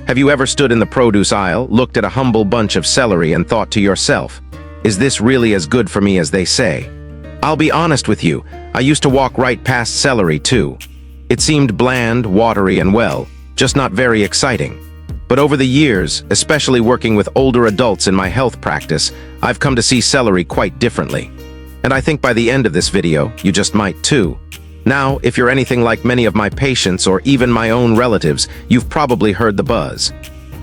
Have you ever stood in the produce aisle, looked at a humble bunch of celery and thought to yourself, is this really as good for me as they say? I'll be honest with you, I used to walk right past celery too. It seemed bland, watery, and well, just not very exciting. But over the years, especially working with older adults in my health practice, I've come to see celery quite differently. And I think by the end of this video, you just might too. Now, if you're anything like many of my patients or even my own relatives, you've probably heard the buzz.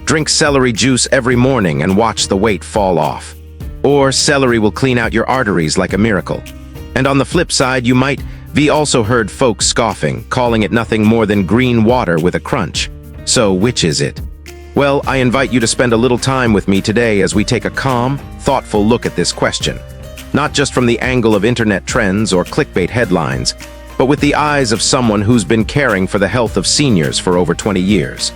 Drink celery juice every morning and watch the weight fall off. Or celery will clean out your arteries like a miracle. And on the flip side, you might be also heard folks scoffing, calling it nothing more than green water with a crunch. So which is it? Well, I invite you to spend a little time with me today as we take a calm, thoughtful look at this question. Not just from the angle of internet trends or clickbait headlines, but with the eyes of someone who's been caring for the health of seniors for over 20 years.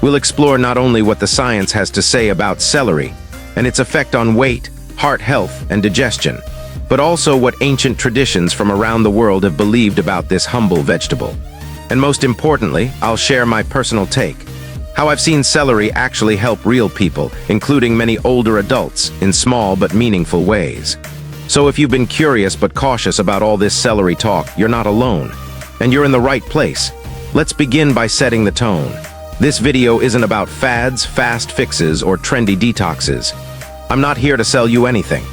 We'll explore not only what the science has to say about celery and its effect on weight, heart health, and digestion, but also what ancient traditions from around the world have believed about this humble vegetable. And most importantly, I'll share my personal take, how I've seen celery actually help real people, including many older adults, in small but meaningful ways. So if you've been curious but cautious about all this celery talk, you're not alone, and you're in the right place. Let's begin by setting the tone. This video isn't about fads, fast fixes, or trendy detoxes. I'm not here to sell you anything.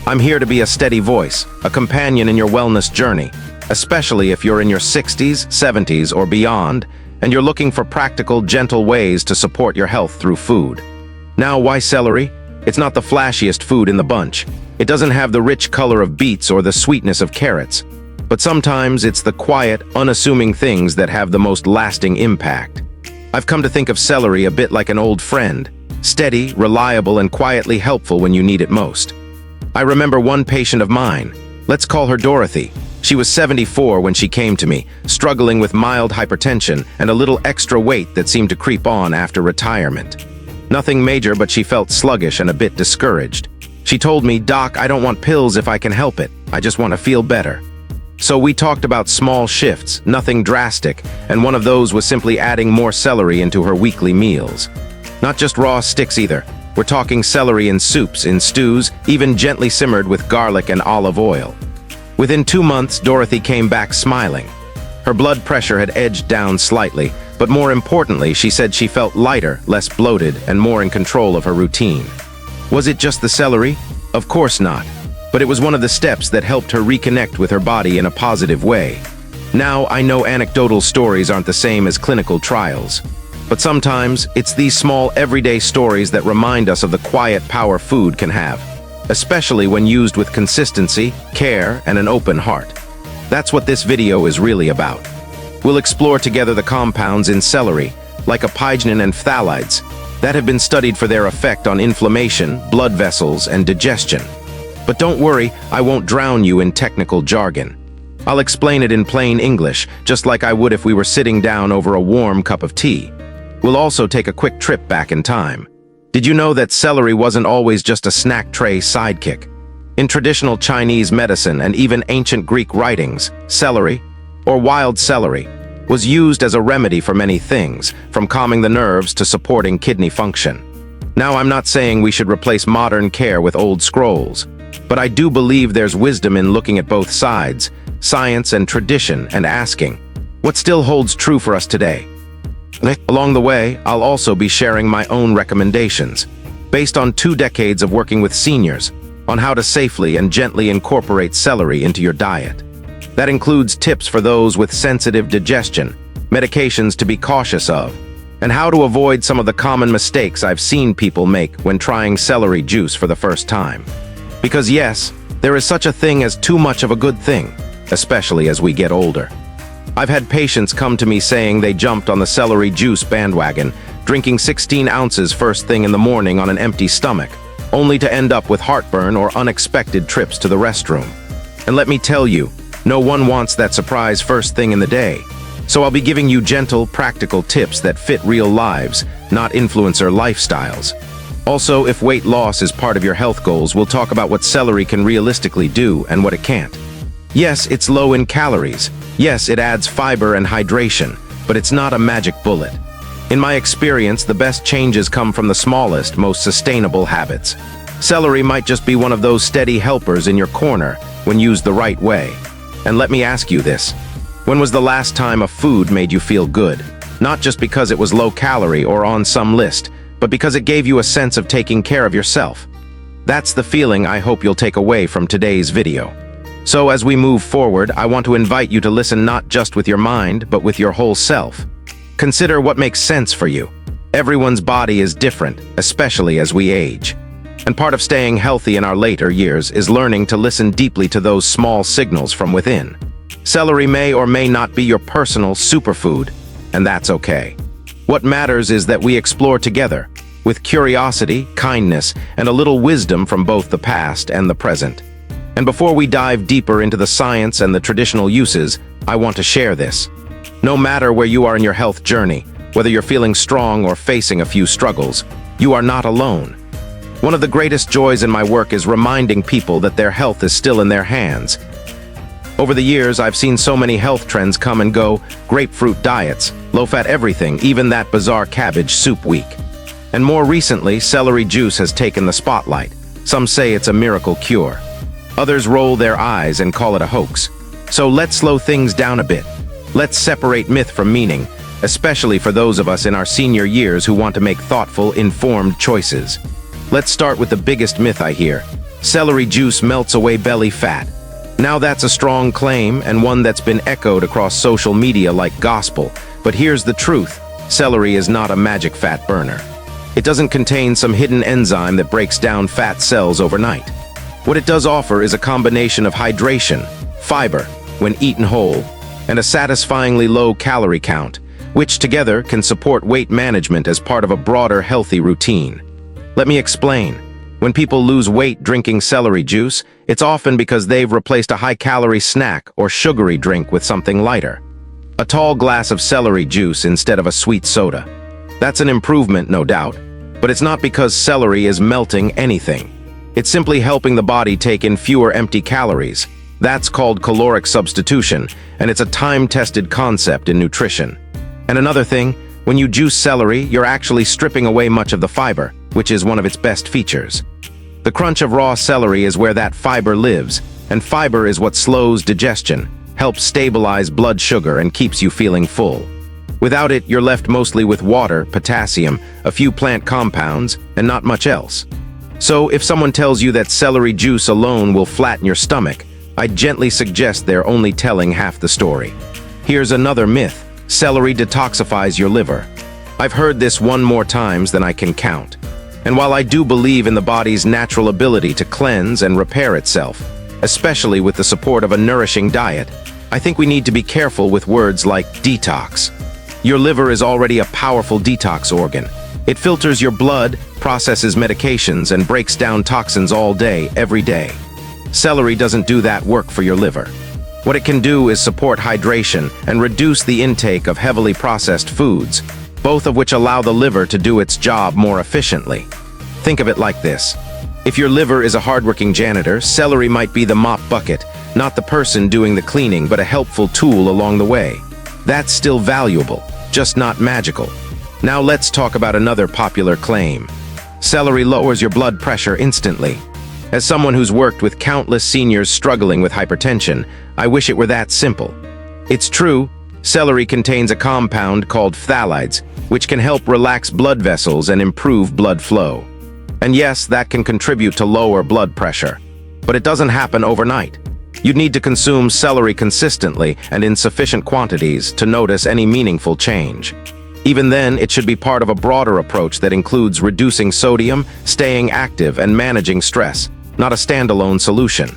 I'm here to be a steady voice, a companion in your wellness journey, especially if you're in your 60s, 70s, or beyond, and you're looking for practical, gentle ways to support your health through food. Now, why celery? It's not the flashiest food in the bunch. It doesn't have the rich color of beets or the sweetness of carrots. But sometimes it's the quiet, unassuming things that have the most lasting impact. I've come to think of celery a bit like an old friend, steady, reliable, and quietly helpful when you need it most. I remember one patient of mine. Let's call her Dorothy. She was 74 when she came to me, struggling with mild hypertension and a little extra weight that seemed to creep on after retirement. Nothing major, but she felt sluggish and a bit discouraged. She told me, "Doc, I don't want pills if I can help it. I just want to feel better." So we talked about small shifts, nothing drastic, and one of those was simply adding more celery into her weekly meals. Not just raw sticks either. We're talking celery in soups, in stews, even gently simmered with garlic and olive oil. Within 2 months, Dorothy came back smiling. Her blood pressure had edged down slightly, but more importantly, she said she felt lighter, less bloated, and more in control of her routine. Was it just the celery? Of course not. But it was one of the steps that helped her reconnect with her body in a positive way. Now, I know anecdotal stories aren't the same as clinical trials. But sometimes, it's these small, everyday stories that remind us of the quiet power food can have, especially when used with consistency, care, and an open heart. That's what this video is really about. We'll explore together the compounds in celery, like apignin and phthalates, that have been studied for their effect on inflammation, blood vessels, and digestion. But don't worry, I won't drown you in technical jargon. I'll explain it in plain English, just like I would if we were sitting down over a warm cup of tea. We'll also take a quick trip back in time. Did you know that celery wasn't always just a snack tray sidekick? In traditional Chinese medicine and even ancient Greek writings, celery, or wild celery, was used as a remedy for many things, from calming the nerves to supporting kidney function. Now, I'm not saying we should replace modern care with old scrolls, but I do believe there's wisdom in looking at both sides, science and tradition, and asking, what still holds true for us today? Along the way, I'll also be sharing my own recommendations, based on 2 decades of working with seniors, on how to safely and gently incorporate celery into your diet. That includes tips for those with sensitive digestion, medications to be cautious of, and how to avoid some of the common mistakes I've seen people make when trying celery juice for the first time. Because yes, there is such a thing as too much of a good thing, especially as we get older. I've had patients come to me saying they jumped on the celery juice bandwagon, drinking 16 ounces first thing in the morning on an empty stomach, only to end up with heartburn or unexpected trips to the restroom. And let me tell you, no one wants that surprise first thing in the day. So I'll be giving you gentle, practical tips that fit real lives, not influencer lifestyles. Also, if weight loss is part of your health goals, we'll talk about what celery can realistically do and what it can't. Yes, it's low in calories. Yes, it adds fiber and hydration, but it's not a magic bullet. In my experience, the best changes come from the smallest, most sustainable habits. Celery might just be one of those steady helpers in your corner when used the right way. And let me ask you this. When was the last time a food made you feel good? Not just because it was low-calorie or on some list, but because it gave you a sense of taking care of yourself. That's the feeling I hope you'll take away from today's video. So as we move forward, I want to invite you to listen not just with your mind, but with your whole self. Consider what makes sense for you. Everyone's body is different, especially as we age. And part of staying healthy in our later years is learning to listen deeply to those small signals from within. Celery may or may not be your personal superfood, and that's okay. What matters is that we explore together, with curiosity, kindness, and a little wisdom from both the past and the present. And before we dive deeper into the science and the traditional uses, I want to share this. No matter where you are in your health journey, whether you're feeling strong or facing a few struggles, you are not alone. One of the greatest joys in my work is reminding people that their health is still in their hands. Over the years, I've seen so many health trends come and go: grapefruit diets, low-fat everything, even that bizarre cabbage soup week. And more recently, celery juice has taken the spotlight. Some say it's a miracle cure. Others roll their eyes and call it a hoax. So let's slow things down a bit. Let's separate myth from meaning, especially for those of us in our senior years who want to make thoughtful, informed choices. Let's start with the biggest myth I hear. Celery juice melts away belly fat. Now that's a strong claim, and one that's been echoed across social media like gospel. But here's the truth. Celery is not a magic fat burner. It doesn't contain some hidden enzyme that breaks down fat cells overnight. What it does offer is a combination of hydration, fiber, when eaten whole, and a satisfyingly low calorie count, which together can support weight management as part of a broader healthy routine. Let me explain. When people lose weight drinking celery juice, it's often because they've replaced a high-calorie snack or sugary drink with something lighter. A tall glass of celery juice instead of a sweet soda. That's an improvement, no doubt, but it's not because celery is melting anything. It's simply helping the body take in fewer empty calories. That's called caloric substitution, and it's a time-tested concept in nutrition. And another thing, when you juice celery, you're actually stripping away much of the fiber, which is one of its best features. The crunch of raw celery is where that fiber lives, and fiber is what slows digestion, helps stabilize blood sugar, and keeps you feeling full. Without it, you're left mostly with water, potassium, a few plant compounds, and not much else. So if someone tells you that celery juice alone will flatten your stomach, I gently suggest they're only telling half the story. Here's another myth. Celery detoxifies your liver. I've heard this one more times than I can count. And while I do believe in the body's natural ability to cleanse and repair itself, especially with the support of a nourishing diet, I think we need to be careful with words like detox. Your liver is already a powerful detox organ. It filters your blood, processes medications, and breaks down toxins all day, every day. Celery doesn't do that work for your liver. What it can do is support hydration and reduce the intake of heavily processed foods, both of which allow the liver to do its job more efficiently. Think of it like this. If your liver is a hardworking janitor, celery might be the mop bucket, not the person doing the cleaning, but a helpful tool along the way. That's still valuable, just not magical. Now let's talk about another popular claim. Celery lowers your blood pressure instantly. As someone who's worked with countless seniors struggling with hypertension, I wish it were that simple. It's true, celery contains a compound called phthalates, which can help relax blood vessels and improve blood flow. And yes, that can contribute to lower blood pressure. But it doesn't happen overnight. You'd need to consume celery consistently and in sufficient quantities to notice any meaningful change. Even then, it should be part of a broader approach that includes reducing sodium, staying active, and managing stress, not a standalone solution.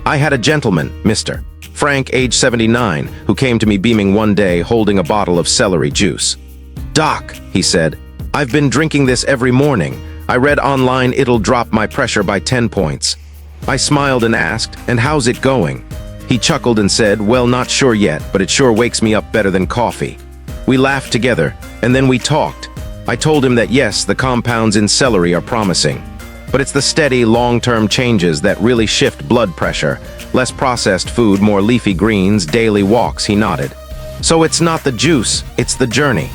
I had a gentleman, Mr. Frank, age 79, who came to me beaming one day holding a bottle of celery juice. "Doc," he said, "I've been drinking this every morning. I read online it'll drop my pressure by 10 points. I smiled and asked, "And how's it going?" He chuckled and said, "Well, not sure yet, but it sure wakes me up better than coffee." We laughed together, and then we talked. I told him that yes, the compounds in celery are promising, but it's the steady, long-term changes that really shift blood pressure. Less processed food, more leafy greens, daily walks, he nodded. So it's not the juice, it's the journey.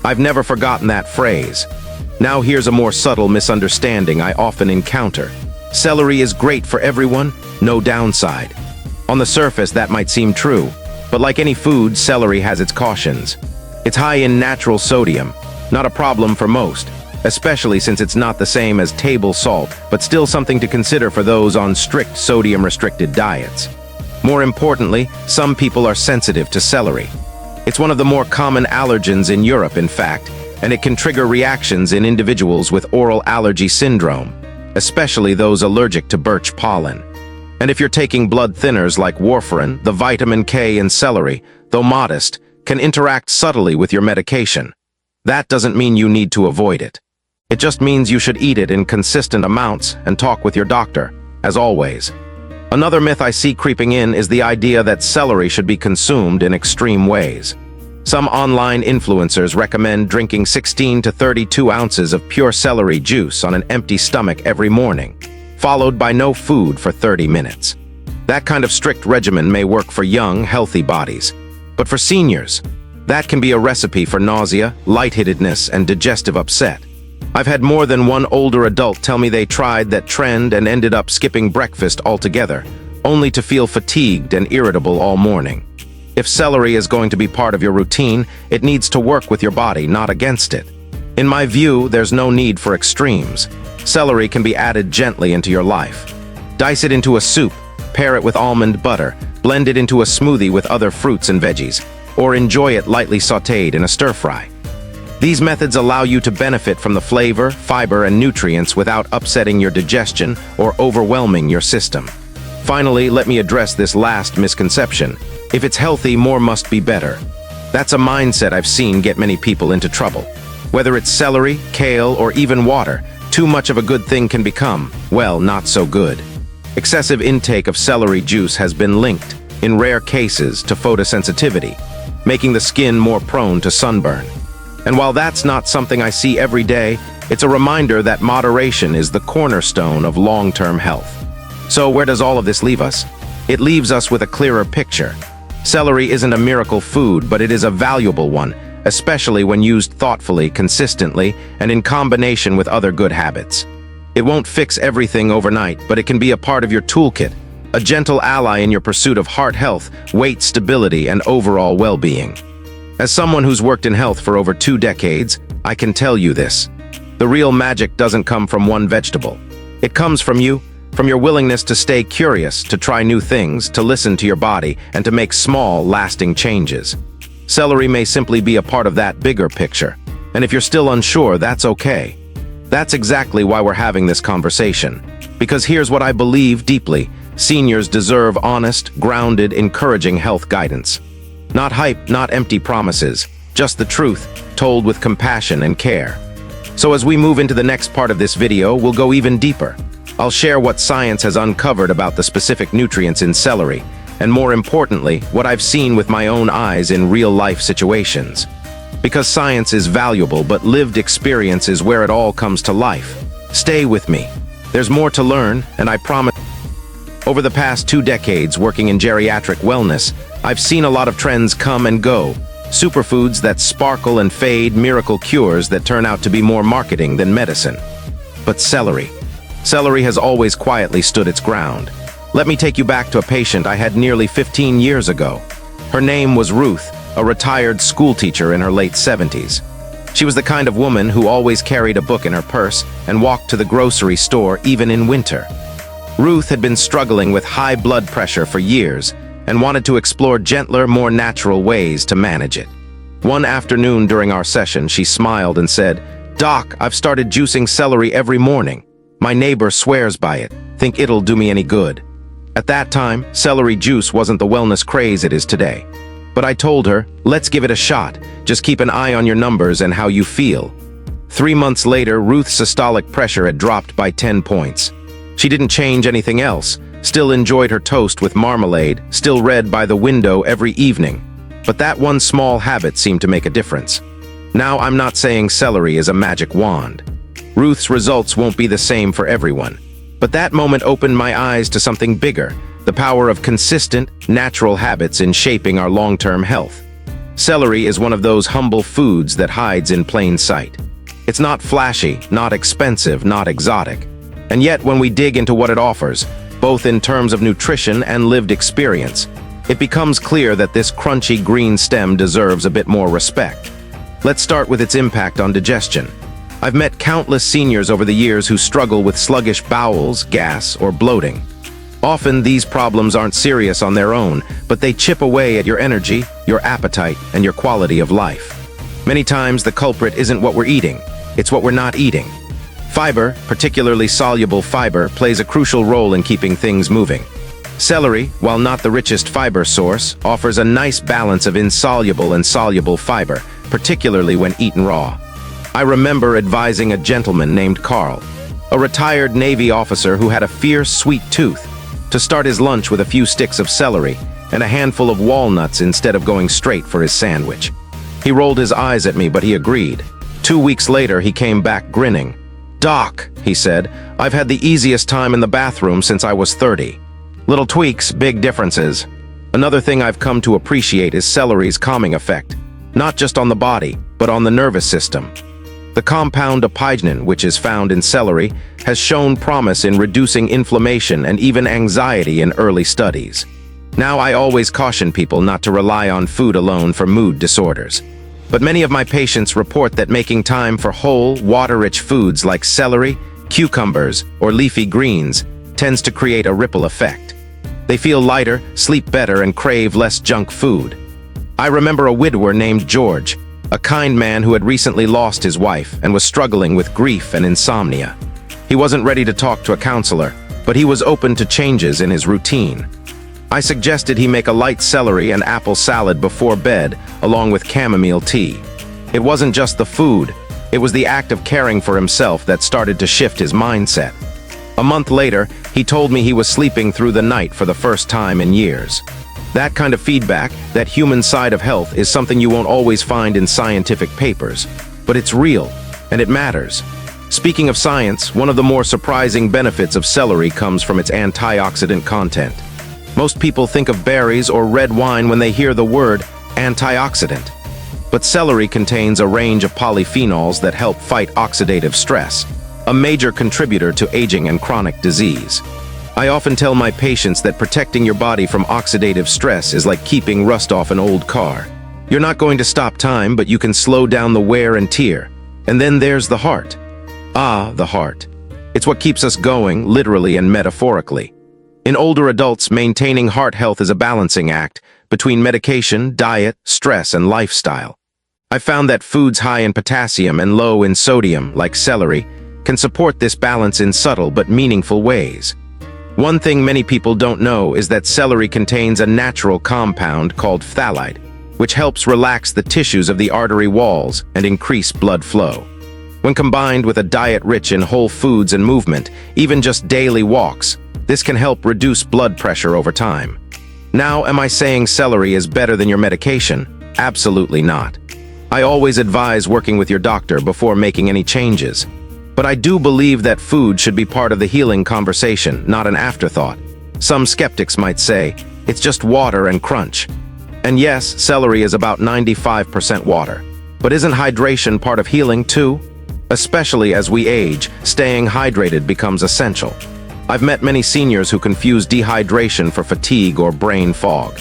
I've never forgotten that phrase. Now here's a more subtle misunderstanding I often encounter. Celery is great for everyone, no downside. On the surface, that might seem true, but like any food, celery has its cautions. It's high in natural sodium, not a problem for most, especially since it's not the same as table salt, but still something to consider for those on strict sodium-restricted diets. More importantly, some people are sensitive to celery. It's one of the more common allergens in Europe, in fact, and it can trigger reactions in individuals with oral allergy syndrome, especially those allergic to birch pollen. And if you're taking blood thinners like warfarin, the vitamin K in celery, though modest, can interact subtly with your medication. That doesn't mean you need to avoid it. It just means you should eat it in consistent amounts and talk with your doctor, as always. Another myth I see creeping in is the idea that celery should be consumed in extreme ways. Some online influencers recommend drinking 16 to 32 ounces of pure celery juice on an empty stomach every morning, followed by no food for 30 minutes. That kind of strict regimen may work for young, healthy bodies, but for seniors, that can be a recipe for nausea, lightheadedness, and digestive upset. I've had more than one older adult tell me they tried that trend and ended up skipping breakfast altogether, only to feel fatigued and irritable all morning. If celery is going to be part of your routine, it needs to work with your body, not against it. In my view, there's no need for extremes. Celery can be added gently into your life. Dice it into a soup, pair it with almond butter, blend it into a smoothie with other fruits and veggies, or enjoy it lightly sautéed in a stir-fry. These methods allow you to benefit from the flavor, fiber, and nutrients without upsetting your digestion or overwhelming your system. Finally, let me address this last misconception. If it's healthy, more must be better. That's a mindset I've seen get many people into trouble. Whether it's celery, kale, or even water, too much of a good thing can become, well, not so good. Excessive intake of celery juice has been linked, in rare cases, to photosensitivity, making the skin more prone to sunburn. And while that's not something I see every day, it's a reminder that moderation is the cornerstone of long-term health. So where does all of this leave us? It leaves us with a clearer picture. Celery isn't a miracle food, but it is a valuable one, especially when used thoughtfully, consistently, and in combination with other good habits. It won't fix everything overnight, but it can be a part of your toolkit, a gentle ally in your pursuit of heart health, weight stability, and overall well-being. As someone who's worked in health for over 2 decades, I can tell you this. The real magic doesn't come from one vegetable. It comes from you, from your willingness to stay curious, to try new things, to listen to your body, and to make small, lasting changes. Celery may simply be a part of that bigger picture, and if you're still unsure, that's okay. That's exactly why we're having this conversation. Because here's what I believe deeply: seniors deserve honest, grounded, encouraging health guidance. Not hype, not empty promises, just the truth, told with compassion and care. So as we move into the next part of this video, we'll go even deeper. I'll share what science has uncovered about the specific nutrients in celery, and more importantly, what I've seen with my own eyes in real-life situations. Because science is valuable, but lived experience is where it all comes to life. Stay with me. There's more to learn, and I promise. Over the past 2 decades working in geriatric wellness, I've seen a lot of trends come and go. Superfoods that sparkle and fade, miracle cures that turn out to be more marketing than medicine. But celery. Celery has always quietly stood its ground. Let me take you back to a patient I had nearly 15 years ago. Her name was Ruth, a retired schoolteacher in her late 70s. She was the kind of woman who always carried a book in her purse and walked to the grocery store even in winter. Ruth had been struggling with high blood pressure for years and wanted to explore gentler, more natural ways to manage it. One afternoon during our session, she smiled and said, "Doc, I've started juicing celery every morning. My neighbor swears by it. Think it'll do me any good." At that time, celery juice wasn't the wellness craze it is today. But I told her, let's give it a shot. Just keep an eye on your numbers and how you feel. 3 months later, Ruth's systolic pressure had dropped by 10 points. She didn't change anything else, still enjoyed her toast with marmalade, still read by the window every evening. But that one small habit seemed to make a difference. Now, I'm not saying celery is a magic wand. Ruth's results won't be the same for everyone. But that moment opened my eyes to something bigger, the power of consistent, natural habits in shaping our long-term health. Celery is one of those humble foods that hides in plain sight. It's not flashy, not expensive, not exotic. And yet, when we dig into what it offers, both in terms of nutrition and lived experience, it becomes clear that this crunchy green stem deserves a bit more respect. Let's start with its impact on digestion. I've met countless seniors over the years who struggle with sluggish bowels, gas, or bloating. Often, these problems aren't serious on their own, but they chip away at your energy, your appetite, and your quality of life. Many times, the culprit isn't what we're eating, it's what we're not eating. Fiber, particularly soluble fiber, plays a crucial role in keeping things moving. Celery, while not the richest fiber source, offers a nice balance of insoluble and soluble fiber, particularly when eaten raw. I remember advising a gentleman named Carl, a retired Navy officer who had a fierce, sweet tooth, to start his lunch with a few sticks of celery and a handful of walnuts instead of going straight for his sandwich. He rolled his eyes at me, but he agreed. 2 weeks later, he came back grinning. "Doc," he said, "I've had the easiest time in the bathroom since I was 30. Little tweaks, big differences." Another thing I've come to appreciate is celery's calming effect, not just on the body, but on the nervous system. The compound opygenin, which is found in celery, has shown promise in reducing inflammation and even anxiety in early studies. Now, I always caution people not to rely on food alone for mood disorders. But many of my patients report that making time for whole, water-rich foods like celery, cucumbers, or leafy greens tends to create a ripple effect. They feel lighter, sleep better, and crave less junk food. I remember a widower named George, a kind man who had recently lost his wife and was struggling with grief and insomnia. He wasn't ready to talk to a counselor, but he was open to changes in his routine. I suggested he make a light celery and apple salad before bed, along with chamomile tea. It wasn't just the food, it was the act of caring for himself that started to shift his mindset. A month later, he told me he was sleeping through the night for the first time in years. That kind of feedback, that human side of health, is something you won't always find in scientific papers. But it's real, and it matters. Speaking of science, one of the more surprising benefits of celery comes from its antioxidant content. Most people think of berries or red wine when they hear the word antioxidant. But celery contains a range of polyphenols that help fight oxidative stress, a major contributor to aging and chronic disease. I often tell my patients that protecting your body from oxidative stress is like keeping rust off an old car. You're not going to stop time, but you can slow down the wear and tear. And then there's the heart. Ah, the heart. It's what keeps us going, literally and metaphorically. In older adults, maintaining heart health is a balancing act between medication, diet, stress, and lifestyle. I found that foods high in potassium and low in sodium, like celery, can support this balance in subtle but meaningful ways. One thing many people don't know is that celery contains a natural compound called phthalate, which helps relax the tissues of the artery walls and increase blood flow. When combined with a diet rich in whole foods and movement, even just daily walks, this can help reduce blood pressure over time. Now, am I saying celery is better than your medication? Absolutely not. I always advise working with your doctor before making any changes. But I do believe that food should be part of the healing conversation, not an afterthought. Some skeptics might say, it's just water and crunch. And yes, celery is about 95% water. But isn't hydration part of healing too? Especially as we age, staying hydrated becomes essential. I've met many seniors who confuse dehydration for fatigue or brain fog.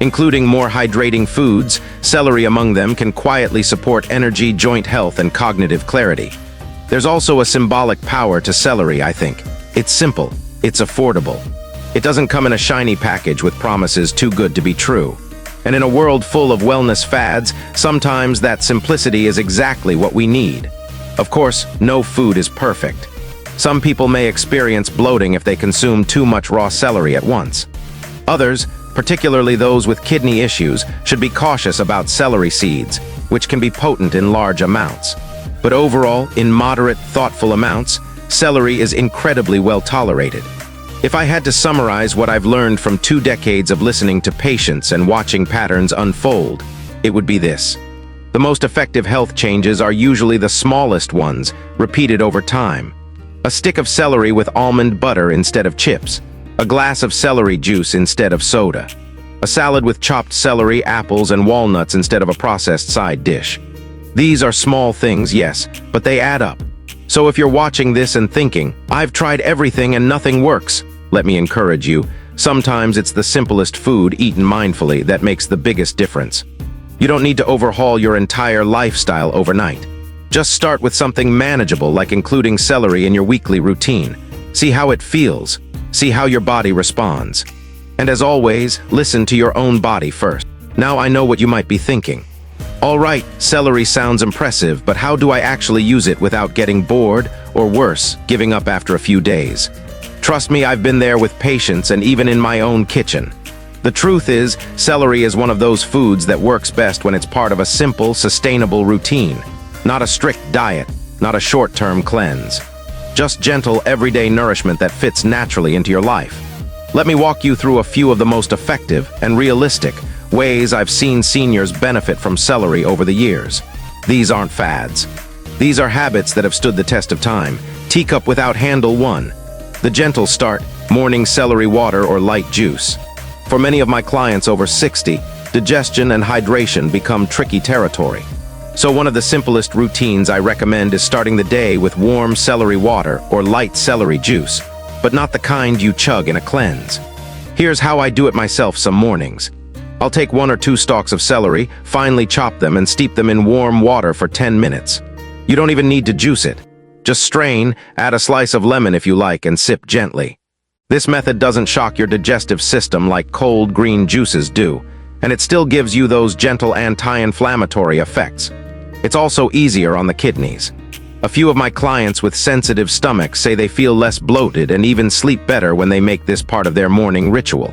Including more hydrating foods, celery among them can quietly support energy, joint health, and cognitive clarity. There's also a symbolic power to celery, I think. It's simple, it's affordable. It doesn't come in a shiny package with promises too good to be true. And in a world full of wellness fads, sometimes that simplicity is exactly what we need. Of course, no food is perfect. Some people may experience bloating if they consume too much raw celery at once. Others, particularly those with kidney issues, should be cautious about celery seeds, which can be potent in large amounts. But overall, in moderate, thoughtful amounts, celery is incredibly well tolerated. If I had to summarize what I've learned from 2 decades of listening to patients and watching patterns unfold, it would be this. The most effective health changes are usually the smallest ones, repeated over time. A stick of celery with almond butter instead of chips. A glass of celery juice instead of soda. A salad with chopped celery, apples, and walnuts instead of a processed side dish. These are small things, yes, but they add up. So if you're watching this and thinking, "I've tried everything and nothing works," let me encourage you. Sometimes it's the simplest food eaten mindfully that makes the biggest difference. You don't need to overhaul your entire lifestyle overnight. Just start with something manageable like including celery in your weekly routine. See how it feels. See how your body responds. And as always, listen to your own body first. Now I know what you might be thinking. All right, celery sounds impressive, but how do I actually use it without getting bored, or worse, giving up after a few days? Trust me, I've been there with patience and even in my own kitchen. The truth is, celery is one of those foods that works best when it's part of a simple, sustainable routine. Not a strict diet, not a short-term cleanse. Just gentle, everyday nourishment that fits naturally into your life. Let me walk you through a few of the most effective and realistic ways I've seen seniors benefit from celery over the years. These aren't fads. These are habits that have stood the test of time. Teacup without handle 1. The gentle start, morning celery water or light juice. For many of my clients over 60, digestion and hydration become tricky territory. So one of the simplest routines I recommend is starting the day with warm celery water or light celery juice, but not the kind you chug in a cleanse. Here's how I do it myself some mornings. I'll take 1 or 2 stalks of celery, finely chop them and steep them in warm water for 10 minutes. You don't even need to juice it. Just strain, add a slice of lemon if you like, and sip gently. This method doesn't shock your digestive system like cold green juices do, and it still gives you those gentle anti-inflammatory effects. It's also easier on the kidneys. A few of my clients with sensitive stomachs say they feel less bloated and even sleep better when they make this part of their morning ritual.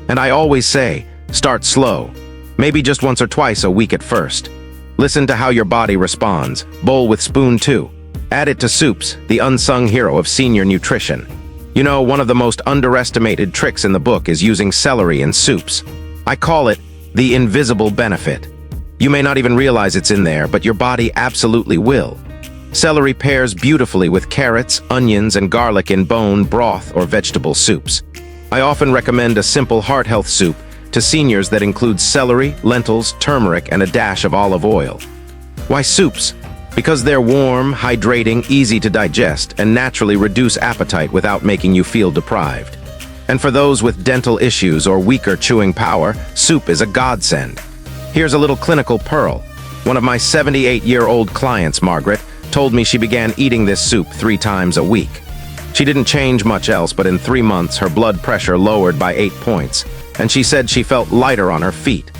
And I always say, start slow, maybe just once or twice a week at first. Listen to how your body responds. Bowl with spoon 2. Add it to soups, the unsung hero of senior nutrition. You know, one of the most underestimated tricks in the book is using celery in soups. I call it the invisible benefit. You may not even realize it's in there, but your body absolutely will. Celery pairs beautifully with carrots, onions, and garlic in bone, broth, or vegetable soups. I often recommend a simple heart health soup to seniors that includes celery, lentils, turmeric, and a dash of olive oil. Why soups? Because they're warm, hydrating, easy to digest, and naturally reduce appetite without making you feel deprived. And for those with dental issues or weaker chewing power, soup is a godsend. Here's a little clinical pearl. One of my 78-year-old clients, Margaret, told me she began eating this soup 3 times a week. She didn't change much else, but in 3 months, her blood pressure lowered by 8 points, and she said she felt lighter on her feet.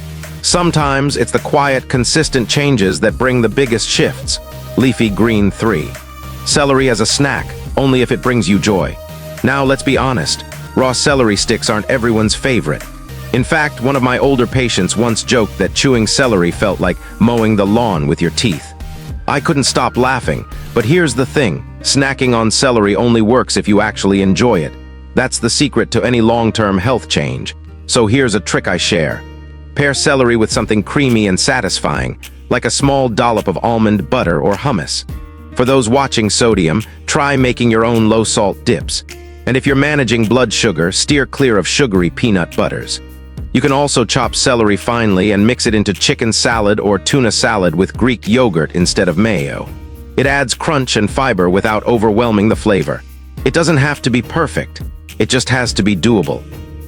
Sometimes it's the quiet, consistent changes that bring the biggest shifts. Leafy green 3. Celery as a snack, only if it brings you joy. Now let's be honest, raw celery sticks aren't everyone's favorite. In fact, one of my older patients once joked that chewing celery felt like mowing the lawn with your teeth. I couldn't stop laughing, but here's the thing, snacking on celery only works if you actually enjoy it. That's the secret to any long-term health change. So here's a trick I share. Pair celery with something creamy and satisfying, like a small dollop of almond butter or hummus. For those watching sodium, try making your own low-salt dips. And if you're managing blood sugar, steer clear of sugary peanut butters. You can also chop celery finely and mix it into chicken salad or tuna salad with Greek yogurt instead of mayo. It adds crunch and fiber without overwhelming the flavor. It doesn't have to be perfect. It just has to be doable.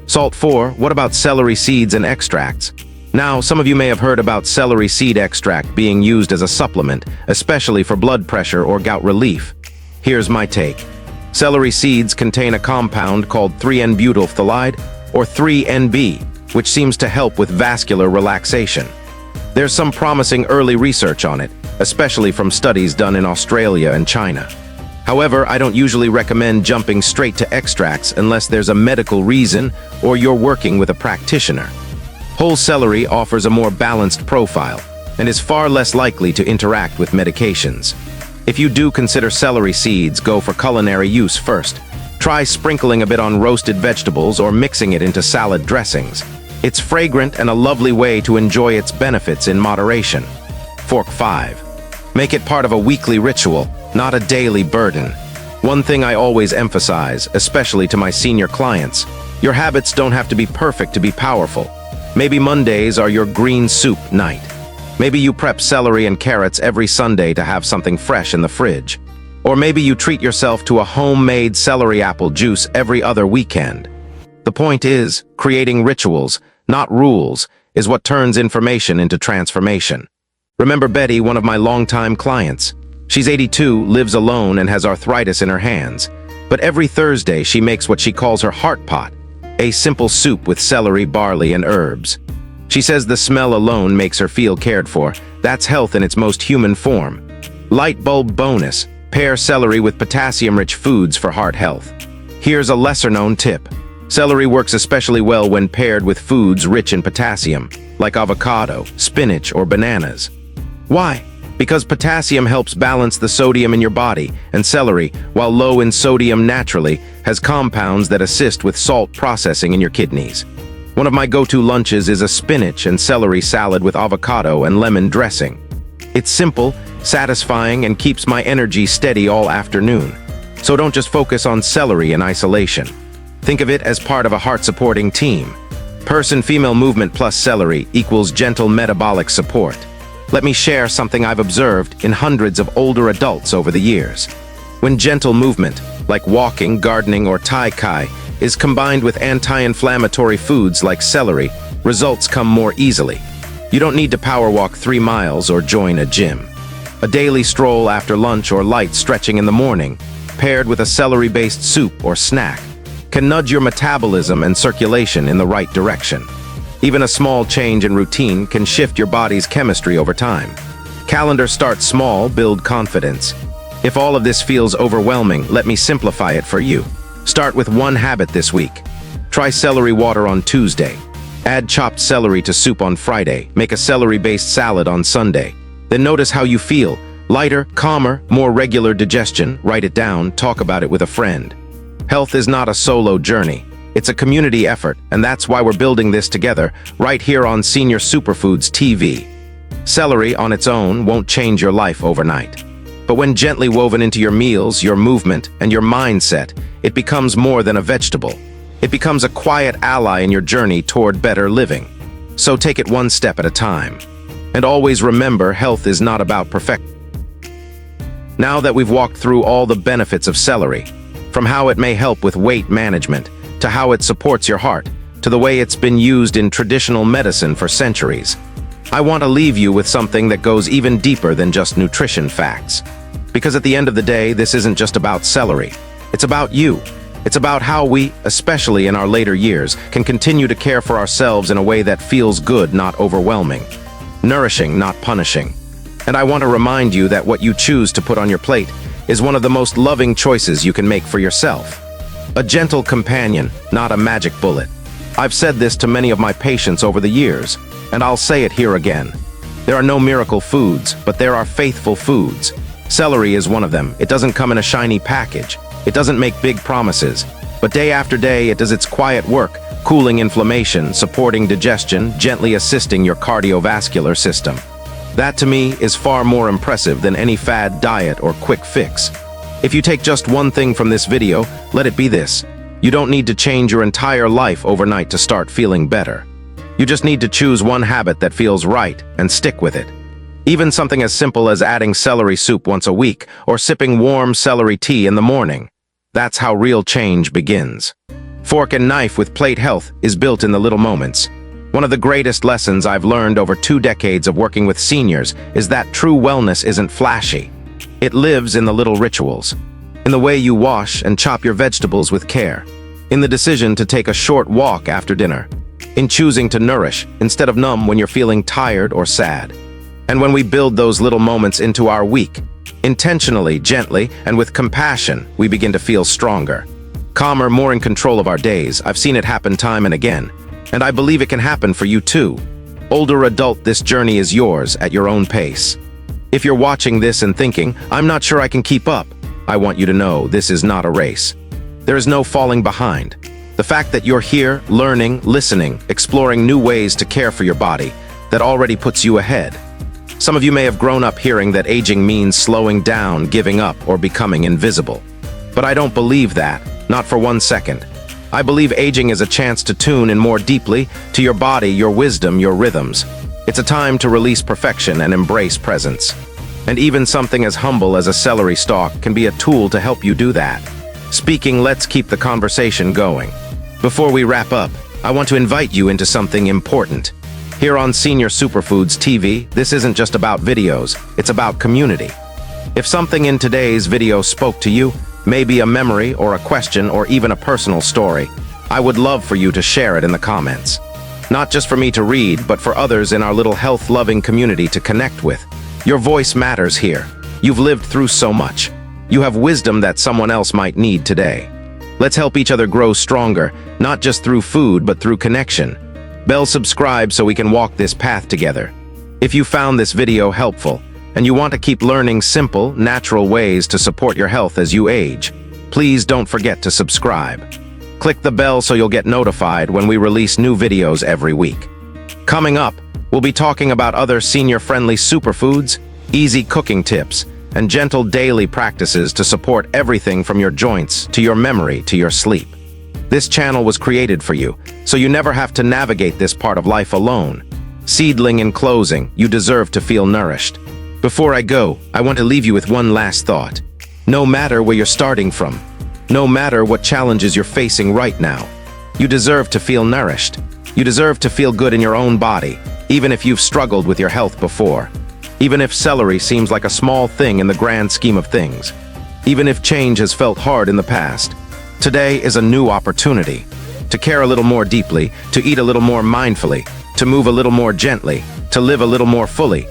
Salt 4, what about celery seeds and extracts? Now, some of you may have heard about celery seed extract being used as a supplement, especially for blood pressure or gout relief. Here's my take. Celery seeds contain a compound called 3N-butyl phthalate, or 3NB, which seems to help with vascular relaxation. There's some promising early research on it, especially from studies done in Australia and China. However, I don't usually recommend jumping straight to extracts unless there's a medical reason or you're working with a practitioner. Whole celery offers a more balanced profile and is far less likely to interact with medications. If you do consider celery seeds, go for culinary use first. Try sprinkling a bit on roasted vegetables or mixing it into salad dressings. It's fragrant and a lovely way to enjoy its benefits in moderation. Fork 5. Make it part of a weekly ritual, not a daily burden. One thing I always emphasize, especially to my senior clients, your habits don't have to be perfect to be powerful. Maybe Mondays are your green soup night. Maybe you prep celery and carrots every Sunday to have something fresh in the fridge. Or maybe you treat yourself to a homemade celery apple juice every other weekend. The point is, creating rituals, not rules, is what turns information into transformation. Remember Betty, one of my longtime clients? She's 82, lives alone, and has arthritis in her hands. But every Thursday she makes what she calls her heart pot, a simple soup with celery, barley, and herbs. She says the smell alone makes her feel cared for. That's health in its most human form. Light bulb bonus: pair celery with potassium-rich foods for heart health. Here's a lesser-known tip. Celery works especially well when paired with foods rich in potassium, like avocado, spinach, or bananas. Why? Because potassium helps balance the sodium in your body, and celery, while low in sodium naturally, has compounds that assist with salt processing in your kidneys. One of my go-to lunches is a spinach and celery salad with avocado and lemon dressing. It's simple, satisfying, and keeps my energy steady all afternoon. So don't just focus on celery in isolation. Think of it as part of a heart-supporting team. Person-female movement plus celery equals gentle metabolic support. Let me share something I've observed in hundreds of older adults over the years. When gentle movement, like walking, gardening, or tai chi, is combined with anti-inflammatory foods like celery, results come more easily. You don't need to power walk 3 miles or join a gym. A daily stroll after lunch or light stretching in the morning, paired with a celery-based soup or snack, can nudge your metabolism and circulation in the right direction. Even a small change in routine can shift your body's chemistry over time. Calendar start small, build confidence. If all of this feels overwhelming, let me simplify it for you. Start with one habit this week. Try celery water on Tuesday. Add chopped celery to soup on Friday. Make a celery-based salad on Sunday. Then notice how you feel. Lighter, calmer, more regular digestion. Write it down, talk about it with a friend. Health is not a solo journey. It's a community effort, and that's why we're building this together, right here on Senior Superfoods TV. Celery on its own won't change your life overnight. But when gently woven into your meals, your movement, and your mindset, it becomes more than a vegetable. It becomes a quiet ally in your journey toward better living. So take it one step at a time. And always remember, health is not about perfection. Now that we've walked through all the benefits of celery, from how it may help with weight management, to how it supports your heart, to the way it's been used in traditional medicine for centuries, I want to leave you with something that goes even deeper than just nutrition facts. Because at the end of the day, this isn't just about celery. It's about you. It's about how we, especially in our later years, can continue to care for ourselves in a way that feels good, not overwhelming. Nourishing, not punishing. And I want to remind you that what you choose to put on your plate is one of the most loving choices you can make for yourself. A gentle companion, not a magic bullet. I've said this to many of my patients over the years, and I'll say it here again. There are no miracle foods, but there are faithful foods. Celery is one of them. It doesn't come in a shiny package. It doesn't make big promises. But day after day, it does its quiet work, cooling inflammation, supporting digestion, gently assisting your cardiovascular system. That to me is far more impressive than any fad diet or quick fix. If you take just one thing from this video, let it be this. You don't need to change your entire life overnight to start feeling better. You just need to choose one habit that feels right and stick with it. Even something as simple as adding celery soup once a week or sipping warm celery tea in the morning. That's how real change begins. Fork and knife with plate health is built in the little moments. One of the greatest lessons I've learned over 2 decades of working with seniors is that true wellness isn't flashy. It lives in the little rituals, in the way you wash and chop your vegetables with care, in the decision to take a short walk after dinner, in choosing to nourish instead of numb when you're feeling tired or sad. And when we build those little moments into our week, intentionally, gently, and with compassion, we begin to feel stronger, calmer, more in control of our days. I've seen it happen time and again, and I believe it can happen for you too. Older adult, this journey is yours at your own pace. If you're watching this and thinking, I'm not sure I can keep up, I want you to know this is not a race. There is no falling behind. The fact that you're here, learning, listening, exploring new ways to care for your body, that already puts you ahead. Some of you may have grown up hearing that aging means slowing down, giving up, or becoming invisible. But I don't believe that, not for one second. I believe aging is a chance to tune in more deeply to your body, your wisdom, your rhythms. It's a time to release perfection and embrace presence. And even something as humble as a celery stalk can be a tool to help you do that. Speaking, let's keep the conversation going. Before we wrap up, I want to invite you into something important. Here on Senior Superfoods TV, this isn't just about videos, it's about community. If something in today's video spoke to you, maybe a memory or a question or even a personal story, I would love for you to share it in the comments. Not just for me to read, but for others in our little health-loving community to connect with. Your voice matters here. You've lived through so much. You have wisdom that someone else might need today. Let's help each other grow stronger, not just through food, but through connection. Bell subscribe so we can walk this path together. If you found this video helpful, and you want to keep learning simple, natural ways to support your health as you age, please don't forget to subscribe. Click the bell so you'll get notified when we release new videos every week. Coming up, we'll be talking about other senior-friendly superfoods, easy cooking tips, and gentle daily practices to support everything from your joints to your memory to your sleep. This channel was created for you, so you never have to navigate this part of life alone. Seedling in closing, you deserve to feel nourished. Before I go, I want to leave you with one last thought. No matter where you're starting from, no matter what challenges you're facing right now, you deserve to feel nourished. You deserve to feel good in your own body, even if you've struggled with your health before. Even if celery seems like a small thing in the grand scheme of things. Even if change has felt hard in the past. Today is a new opportunity to care a little more deeply, to eat a little more mindfully, to move a little more gently, to live a little more fully.